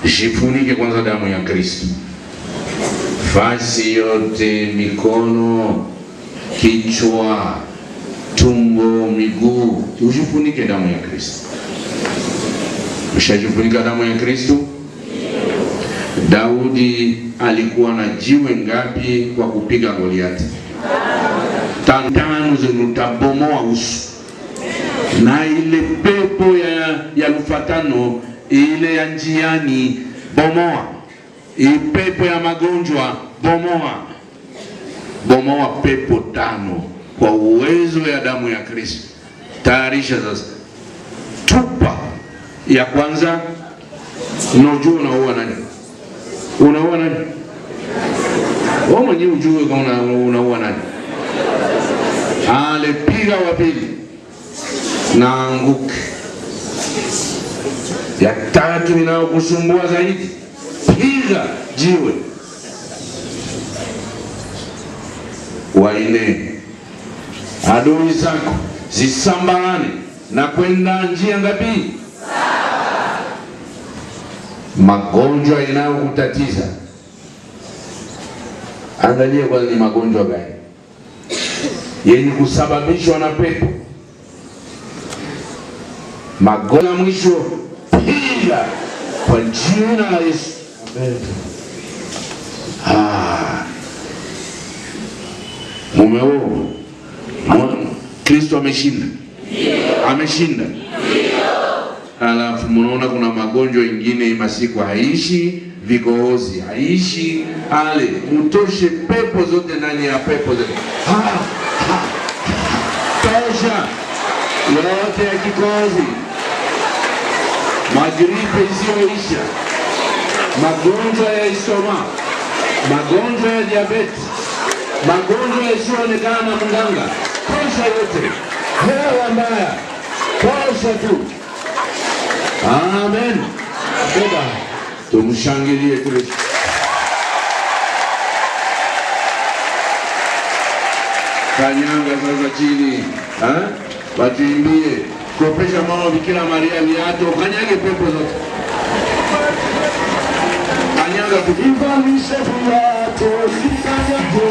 Jifunike kwanza damu ya Kristo. Fasi yote, mikono, kichwa, tumbo, miguu, ujifunike damu ya Kristo. Ushajifunika damu ya Kristo? Daudi alikuwa na jiwe ngapi kwa kupiga Goliati? 5 zilitabomoa uso. Na ile pepo ya lufatano, ile ya njiani, bomoa. Ile pepo ya magonjwa, bomoa. Bomoa pepo 5 kwa uwezo ya damu ya Kristo. Tayarisha sasa. Tupa ya kwanza. Unajua unaua nani? Unaua nani? Wewe mwenyewe ujue kama unaua nani? Piga wa pili na anguke. Ya 3 inayokusumbua zaidi, piga jiwe. Wa 4, adui zako zisambarane na kwenda njia ngapi? Magonjwa inayokutatiza, angalia kwa ni magonjwa gani yenye kusababishwa na pepo. Magonjwa mwisho, piga kwa jina la Yesu. Mumeo Kristo ameshinda. Ameshinda. Alafu mnaona kuna magonjwa ingine masiku haishi, vikohozi haishi, mutoshe pepo zote ndani ya pepo zote. Tosha yote ya kikohozi, magripe isiyoisha, magonjwa ya istoma, magonjwa ya diabetes, magonjwa yasiyoonekana na mganga, tosha yote. Hewa mbaya, tosha tu. Amen. Baba, tumshangilie Kristo. Kanyanga sasa chini, watuimbie. Kopesha mama Bikira Maria viatu, kanyage pepo zote. Kanyanga tukivalisha viatu, sikanyage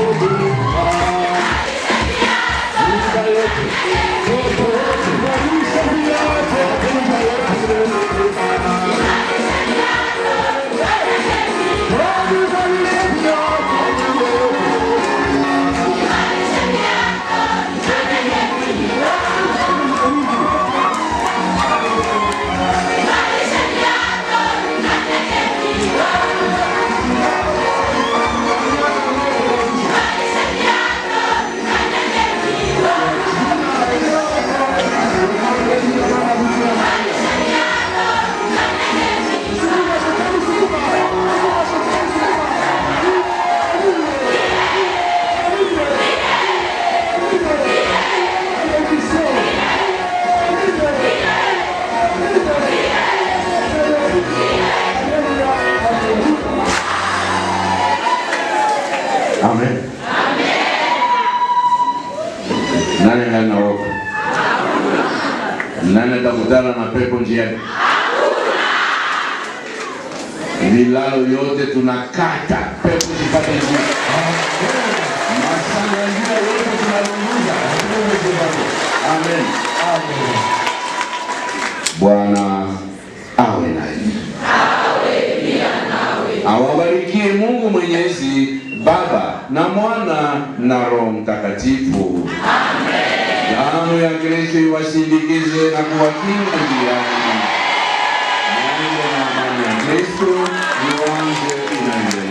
Amen. Nani anaokoka? Nani atakutana na pepo njiani? Milalo yote tunakata, pepo zipate njia. Masanga ya njia yote tunalunguza. Amen. Amen. Bwana awe nanyi. Awe pia nawe. Awabarikie Mungu Mwenyezi, Baba na Mwana na Roho Mtakatifu. Amen. Damu ya Kristo iwasindikize na kuwakinga njiani. Mungu na amani ya Kristo iwanze inaendelea.